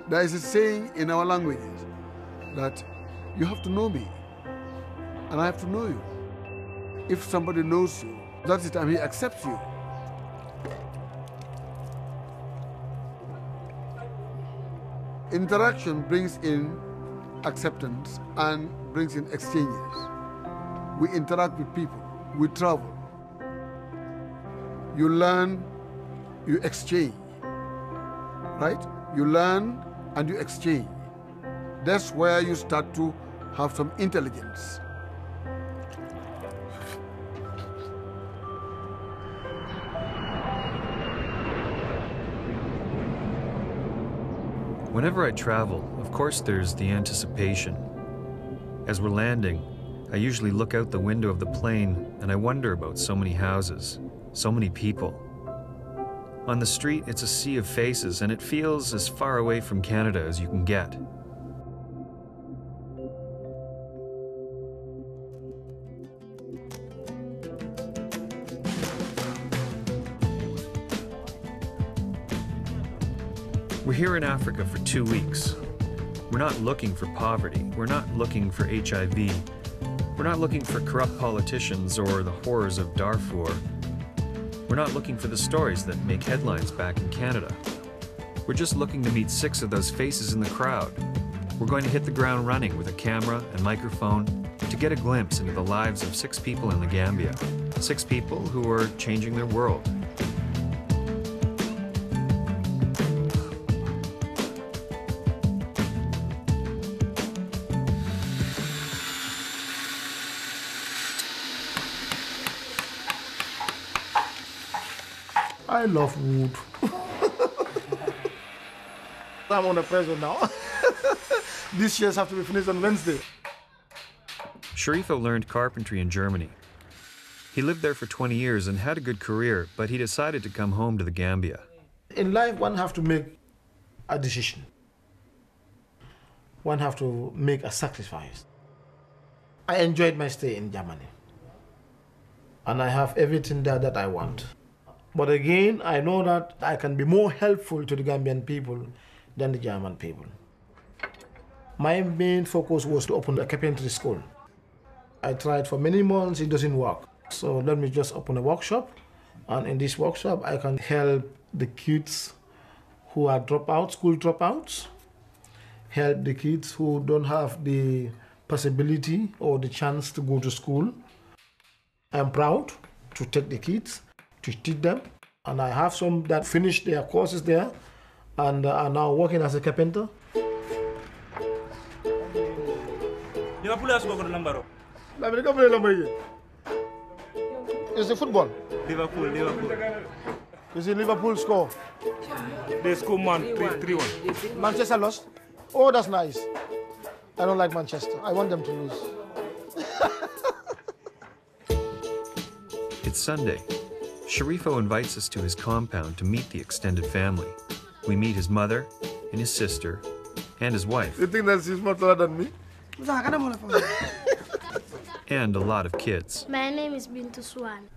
There is a saying in our languages that you have to know me and I have to know you. If somebody knows you, that's the time he accepts you. Interaction brings in acceptance and brings in exchanges. We interact with people, we travel. You learn, you exchange, right? You learn and you exchange. That's where you start to have some intelligence. Whenever I travel, of course there's the anticipation. As we're landing, I usually look out the window of the plane and I wonder about so many houses, so many people. On the street, it's a sea of faces and it feels as far away from Canada as you can get. We're here in Africa for 2 weeks. We're not looking for poverty. We're not looking for HIV. We're not looking for corrupt politicians or the horrors of Darfur. We're not looking for the stories that make headlines back in Canada. We're just looking to meet 6 of those faces in the crowd. We're going to hit the ground running with a camera and microphone to get a glimpse into the lives of 6 people in the Gambia. 6 people who are changing their world. I love wood. I'm on a pressure now. These chairs have to be finished on Wednesday. Sharifo learned carpentry in Germany. He lived there for 20 years and had a good career, but he decided to come home to the Gambia. In life, one have to make a decision. One have to make a sacrifice. I enjoyed my stay in Germany. And I have everything there that I want. But again, I know that I can be more helpful to the Gambian people than the German people. My main focus was to open a carpentry school. I tried for many months, it doesn't work. So let me just open a workshop. And in this workshop, I can help the kids who are dropouts, school dropouts, help the kids who don't have the possibility or the chance to go to school. I'm proud to take the kids, to teach them, and I have some that finished their courses there and are now working as a carpenter. It's the football. Liverpool. You see Liverpool score. They score 3-1. Manchester lost. Oh, that's nice. I don't like Manchester. I want them to lose. It's Sunday. Sharifo invites us to his compound to meet the extended family. We meet his mother and his sister and his wife. You think that she's more taller than me? And a lot of kids. My name is Bintu Swan.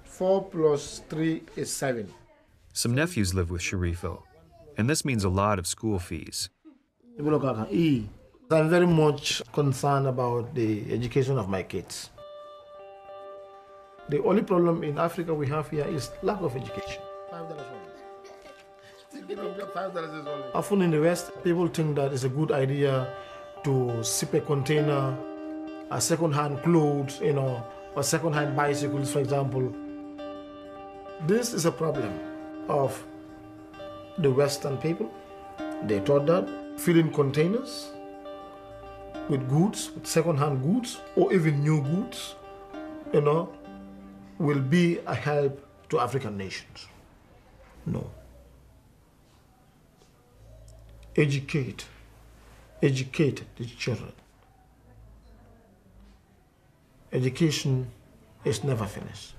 4 plus 3 is 7. Some nephews live with Sharifo, and this means a lot of school fees. I'm very much concerned about the education of my kids. The only problem in Africa we have here is lack of education. Often in the West, people think that it's a good idea to sip a container, a second-hand clothes, or second-hand bicycles, for example. This is a problem of the Western people. They thought that filling containers with goods, with second-hand goods, or even new goods, will be a help to African nations. No. Educate the children. Education is never finished.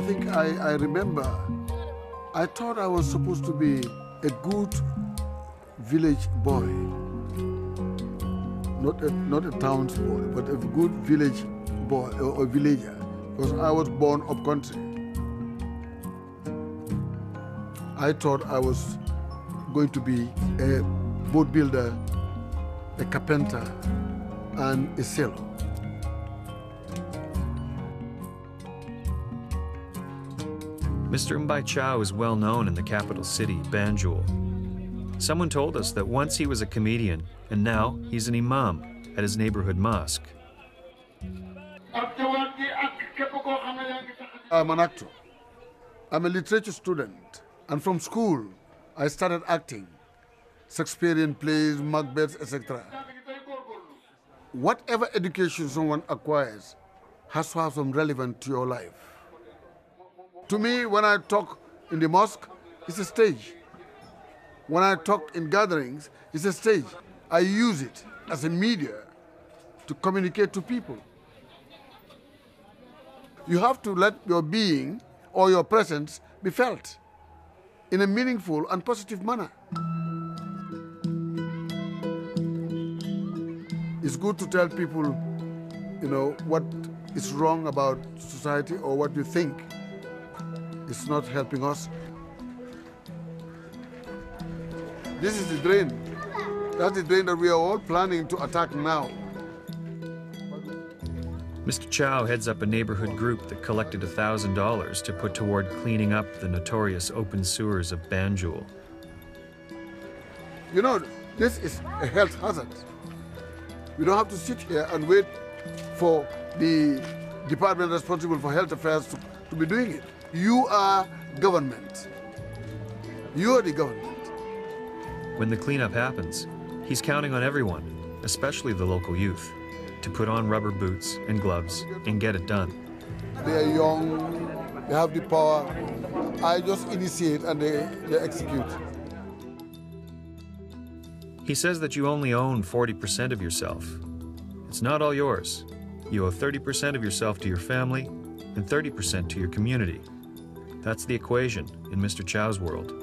I think I remember, I thought I was supposed to be a good village boy. Not a town's boy, but a good village boy or villager, because I was born up country. I thought I was going to be a boat builder, a carpenter, and a sailor. Mr. Mbai Chow is well known in the capital city, Banjul. Someone told us that once he was a comedian, and now he's an imam at his neighborhood mosque. I'm an actor. I'm a literature student. And from school, I started acting. Shakespearean plays, Macbeth, etc. Whatever education someone acquires has to have some relevance to your life. To me, when I talk in the mosque, it's a stage. When I talk in gatherings, it's a stage. I use it as a media to communicate to people. You have to let your being or your presence be felt in a meaningful and positive manner. It's good to tell people, what is wrong about society or what you think is not helping us. This is the drain. That's the drain that we are all planning to attack now. Mr. Chow heads up a neighborhood group that collected $1,000 to put toward cleaning up the notorious open sewers of Banjul. This is a health hazard. We don't have to sit here and wait for the department responsible for health affairs to be doing it. You are government. You are the government. When the cleanup happens, he's counting on everyone, especially the local youth, to put on rubber boots and gloves and get it done. They are young, they have the power. I just initiate and they execute. He says that you only own 40% of yourself. It's not all yours. You owe 30% of yourself to your family and 30% to your community. That's the equation in Mr. Chow's world.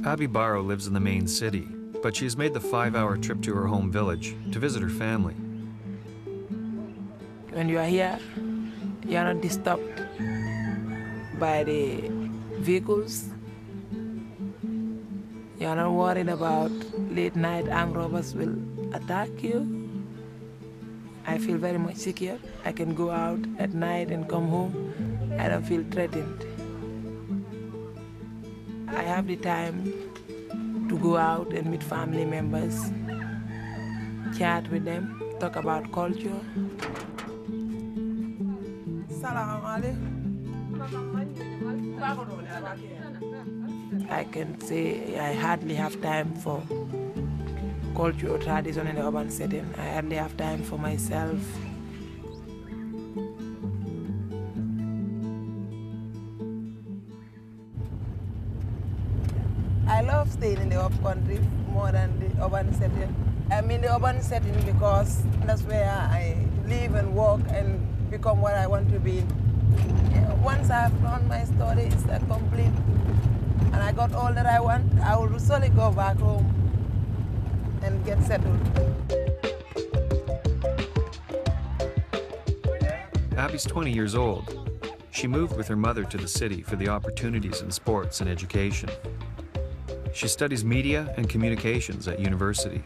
Abby Barrow lives in the main city, but she's made the 5-hour trip to her home village to visit her family. When you are here, you are not disturbed by the vehicles. You are not worried about late night armed robbers will attack you. I feel very much secure. I can go out at night and come home. I don't feel threatened. I have the time to go out and meet family members, chat with them, talk about culture. I can say I hardly have time for culture or tradition in the urban setting. I hardly have time for myself. I love staying in the up country more than the urban setting. I'm in the urban setting because that's where I live and work and become what I want to be. Once I've done my studies and complete, and I got all that I want, I will solely go back home and get settled. Abby's 20 years old. She moved with her mother to the city for the opportunities in sports and education. She studies media and communications at university.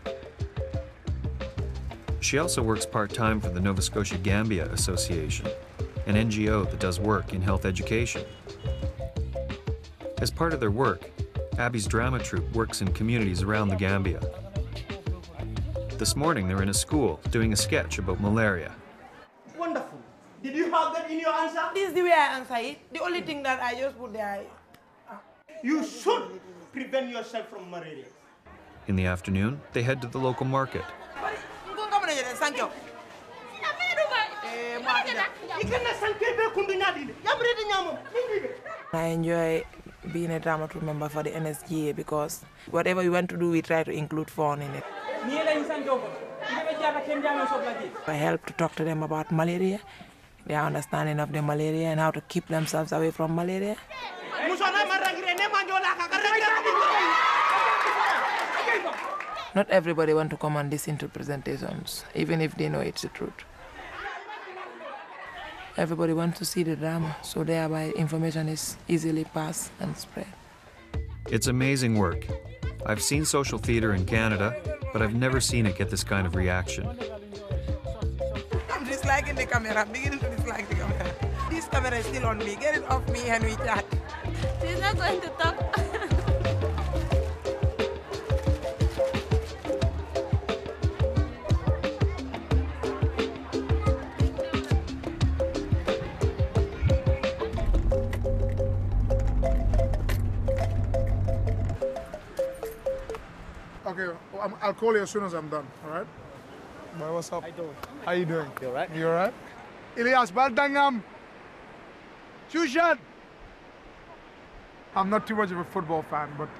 She also works part-time for the Nova Scotia Gambia Association, an NGO that does work in health education. As part of their work, Abby's drama troupe works in communities around the Gambia. This morning they're in a school doing a sketch about malaria. Wonderful. Did you have that in your answer? This is the way I answer it. The only thing that I just put there. You should prevent yourself from malaria. In the afternoon, they head to the local market. Thank you. I enjoy being a drama crew member for the NSGA because whatever we want to do, we try to include fun in it. I help to talk to them about malaria, their understanding of the malaria and how to keep themselves away from malaria. Not everybody want to come and listen to presentations, even if they know it's the truth. Everybody wants to see the drama, so thereby information is easily passed and spread. It's amazing work. I've seen social theatre in Canada, but I've never seen it get this kind of reaction. I'm disliking the camera. I'm beginning to dislike the camera. This camera is still on me. Get it off me and we chat. She's not going to talk. Okay, I'll call you as soon as I'm done, all right? Boy, what's up? How you doing? You all right? You all right? Ilyas, Baldangam! Shushan! I'm not too much of a football fan, but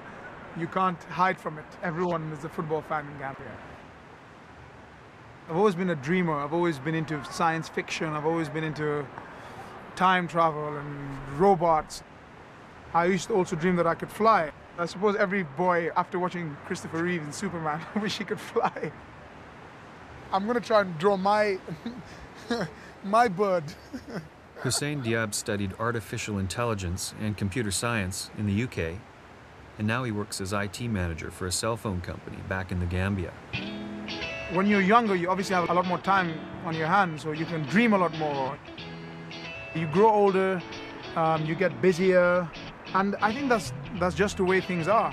you can't hide from it. Everyone is a football fan in Gambia. I've always been a dreamer. I've always been into science fiction. I've always been into time travel and robots. I used to also dream that I could fly. I suppose every boy, after watching Christopher Reeve in Superman, wish he could fly. I'm going to try and draw my, my bird. Hussein Diab studied artificial intelligence and computer science in the UK, and now he works as IT manager for a cell phone company back in the Gambia. When you're younger, you obviously have a lot more time on your hands, so you can dream a lot more. You grow older, you get busier, and I think that's just the way things are.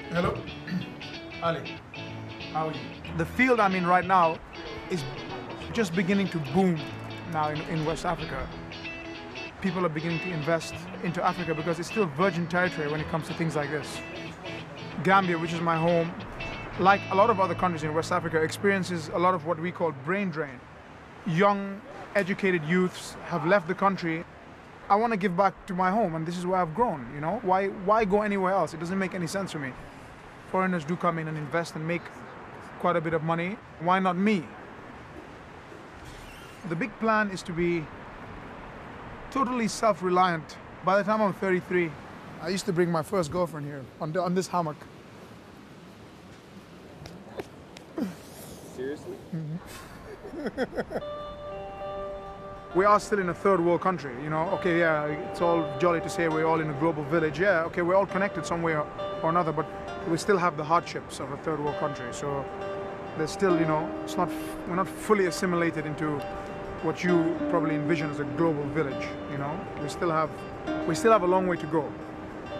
Hello? Ali, how are you? The field I'm in right now is just beginning to boom now in West Africa. People are beginning to invest into Africa because it's still virgin territory when it comes to things like this. Gambia, which is my home, like a lot of other countries in West Africa, experiences a lot of what we call brain drain. Young, educated youths have left the country. I want to give back to my home, and this is where I've grown, you know? Why go anywhere else? It doesn't make any sense for me. Foreigners do come in and invest and make quite a bit of money. Why not me? The big plan is to be totally self-reliant. By the time I'm 33, I used to bring my first girlfriend here on this hammock. Seriously? We are still in a third world country, you know? Okay, yeah, it's all jolly to say we're all in a global village. Yeah, okay, we're all connected some way or another, but we still have the hardships of a third world country. So there's still, you know, we're not fully assimilated into what you probably envision as a global village, you know? We still have a long way to go.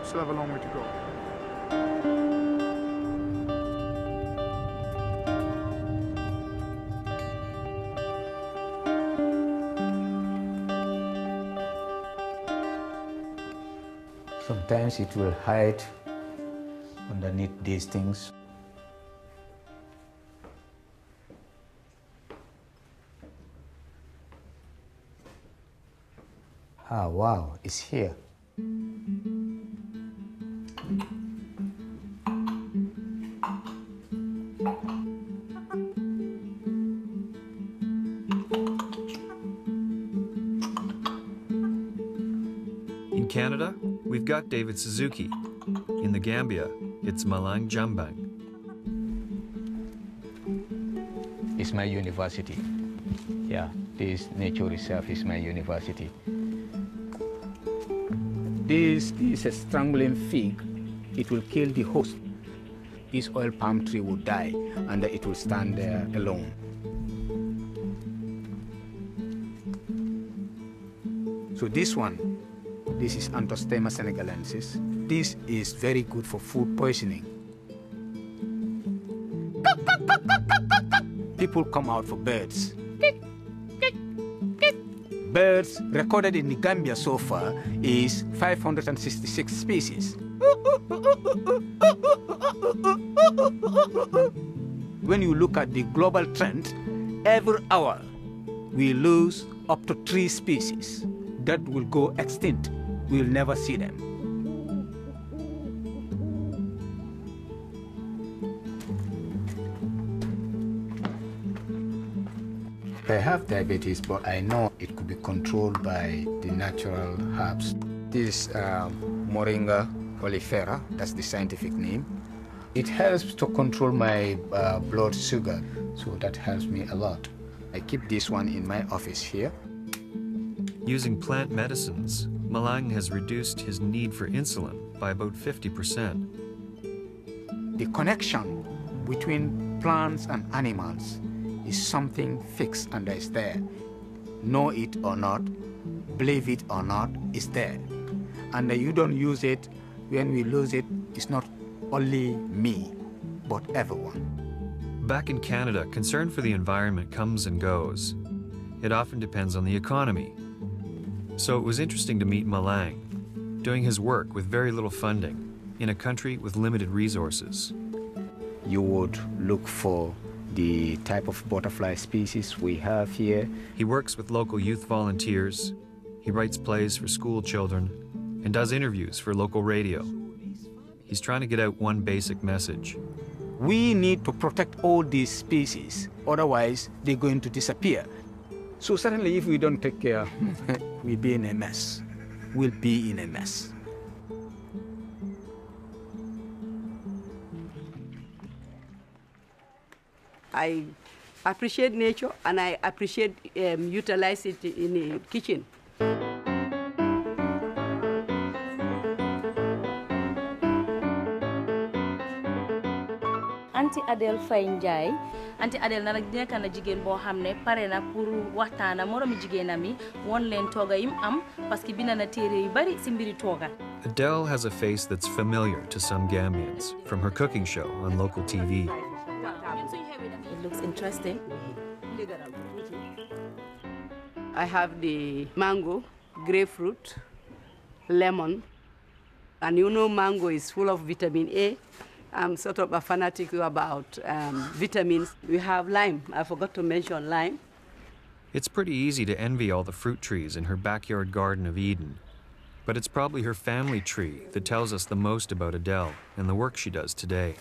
Still have a long way to go. Sometimes it will hide underneath these things. Ah, wow, it's here. In Canada, we've got David Suzuki. In the Gambia, it's Malang Jambang. It's my university. Yeah, this nature reserve is my university. This is a strangling fig. It will kill the host. This oil palm tree will die and it will stand there alone. So this one, this is Anthostema senegalensis. This is very good for food poisoning. people come out for birds. Birds recorded in the Gambia so far is 566 species. When you look at the global trend, every hour we lose up to 3 species that will go extinct. We'll never see them. I have diabetes, but I know it could be controlled by the natural herbs. This Moringa oleifera, that's the scientific name. It helps to control my blood sugar, so that helps me a lot. I keep this one in my office here. Using plant medicines, Malang has reduced his need for insulin by about 50%. The connection between plants and animals is something fixed and is there. Know it or not, believe it or not, it's there. And you don't use it, when we lose it, it's not only me, but everyone. Back in Canada, concern for the environment comes and goes. It often depends on the economy. So it was interesting to meet Malang, doing his work with very little funding, in a country with limited resources. You would look for the type of butterfly species we have here. He works with local youth volunteers, he writes plays for school children, and does interviews for local radio. He's trying to get out one basic message. We need to protect all these species, otherwise they're going to disappear. So certainly if we don't take care, we'll be in a mess. We'll be in a mess. I appreciate nature and I appreciate utilize it in the kitchen. Anti Adel Faye Ndiaye Anti Adel na nekk na jigéen boo xam ne pare na pour waxtaana moromi jigéenam yi won leen tooga yim am parce que bind na téere yu bari ci mbiri tooga. Adele has a face that's familiar to some Gambians from her cooking show on local TV. It looks interesting. I have the mango, grapefruit, lemon, and you know mango is full of vitamin A. I'm sort of a fanatic about vitamins. We have lime. I forgot to mention lime. It's pretty easy to envy all the fruit trees in her backyard garden of Eden. But it's probably her family tree that tells us the most about Adele and the work she does today.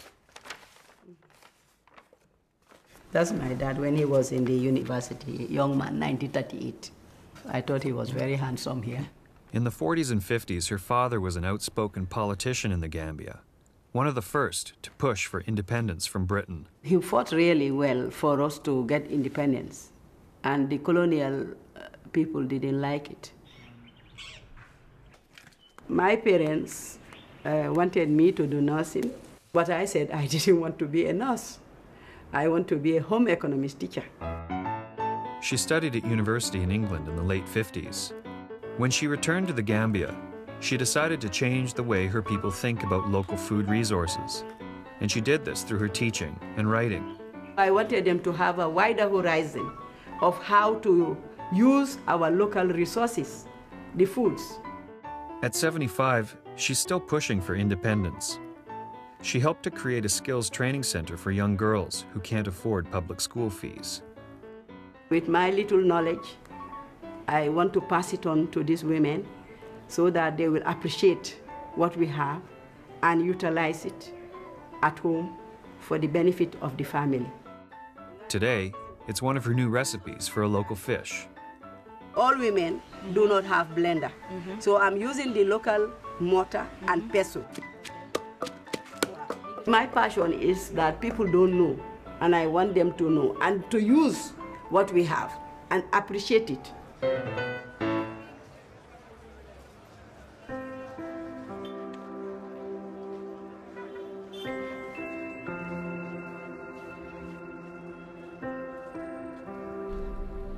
That's my dad when he was in the university, young man, 1938. I thought he was very handsome here. In the 40s and 50s, her father was an outspoken politician in the Gambia, one of the first to push for independence from Britain. He fought really well for us to get independence, and the colonial people didn't like it. My parents wanted me to do nursing, but I said I didn't want to be a nurse. I want to be a home economics teacher. She studied at university in England in the late 50s. When she returned to the Gambia, she decided to change the way her people think about local food resources. And she did this through her teaching and writing. I wanted them to have a wider horizon of how to use our local resources, the foods. At 75, she's still pushing for independence. She helped to create a skills training center for young girls who can't afford public school fees. With my little knowledge, I want to pass it on to these women so that they will appreciate what we have and utilize it at home for the benefit of the family. Today, it's one of her new recipes for a local fish. All women do not have blender, so I'm using the local mortar and pestle. My passion is that people don't know, and I want them to know and to use what we have and appreciate it.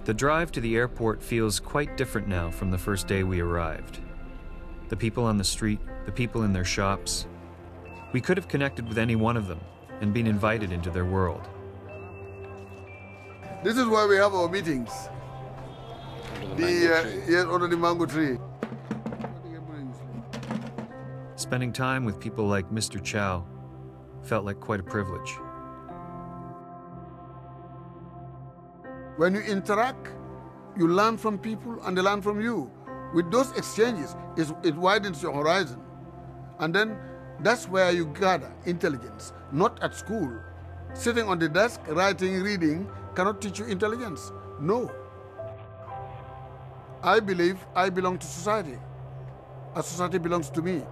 The drive to the airport feels quite different now from the first day we arrived. The people on the street, the people in their shops. We could have connected with any one of them and been invited into their world. This is why we have our meetings. Under the mango tree. Spending time with people like Mr. Chow felt like quite a privilege. When you interact, you learn from people and they learn from you. With those exchanges, it widens your horizon. And then that's where you gather intelligence, not at school. Sitting on the desk, writing, reading, cannot teach you intelligence. No. I believe I belong to society. A society belongs to me.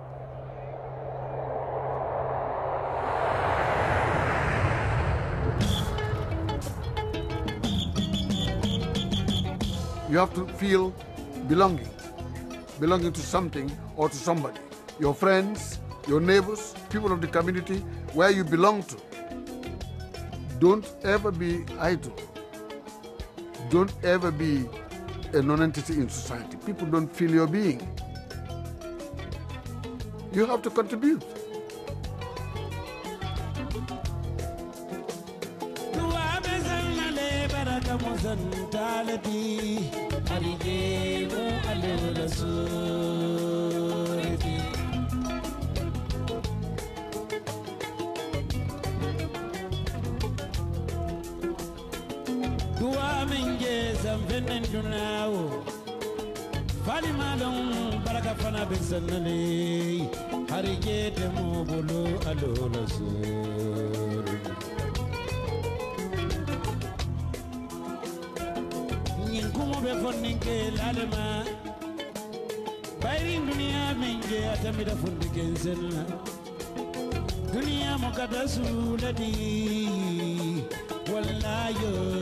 You have to feel belonging to something or to somebody. Your friends, your neighbors, people of the community, where you belong to. Don't ever be idle. Don't ever be a non-entity in society. People don't feel your being. You have to contribute. Dunia mokadasu ladi wallahi